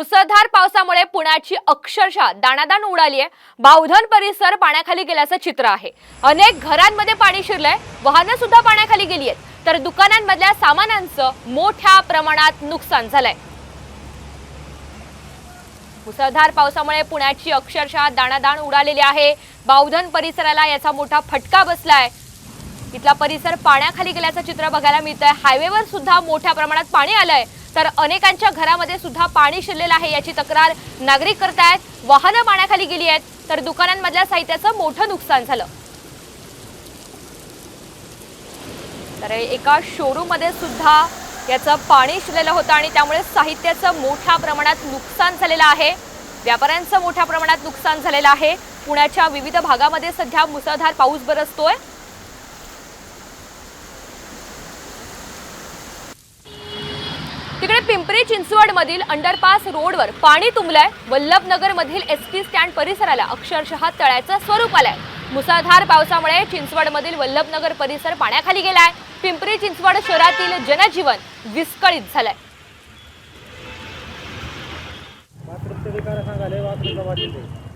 मुसळधार पावसामुळे पुण्याची अक्षरशः दाणादाण उडाली आहे। बावधन परिसर पाण्याखाली गेल्याचं चित्र आहे। अनेक घरांमध्ये पाणी शिरलंय, वाहनं सुद्धा पाण्याखाली गेली आहेत, तर दुकानांमधल्या सामानांचं मोठ्या प्रमाणात नुकसान झालंय। मुसळधार पावसामुळे पुण्याची अक्षरशः दाणादाण उडालेली आहे। बावधन परिसराला याचा मोठा फटका बसलाय। इथला परिसर पाण्याखाली गेल्याचं चित्र बघायला मिळतंय। हायवेवर सुद्धा मोठ्या प्रमाणात पाणी आलंय, तर अनेकांच्या घरामध्ये सुद्धा पाणी शिरलेलं आहे याची तक्रार नागरिक करतायत। वाहनं पाण्याखाली गेली आहेत, तर दुकानांमधल्या साहित्याचं मोठं नुकसान झालं। तर एका शोरूम मध्ये सुद्धा याचं पाणी शिरलेलं होतं आणि त्यामुळे साहित्याचं मोठ्या प्रमाणात नुकसान झालेलं आहे। व्यापाऱ्यांचं मोठ्या प्रमाणात नुकसान झालेलं आहे। पुण्याच्या विविध भागामध्ये सध्या मुसळधार पाऊस बरसतोय। तिकडे पिंपरी चिंचवड मधील अंडरपास रोडवर पाणी तुंबलंय। वल्लभनगर मधील एसटी स्टँड परिसराला अक्षरशः तळ्याचं स्वरूप आलंय। मुसळधार पावसामुळे चिंचवड मधील वल्लभनगर परिसर पाण्याखाली गेलाय। पिंपरी चिंचवड शहरातील जनजीवन विस्कळीत झालंय। बाथरूमचे विकार सांगाले, बाथरूमचा वाटते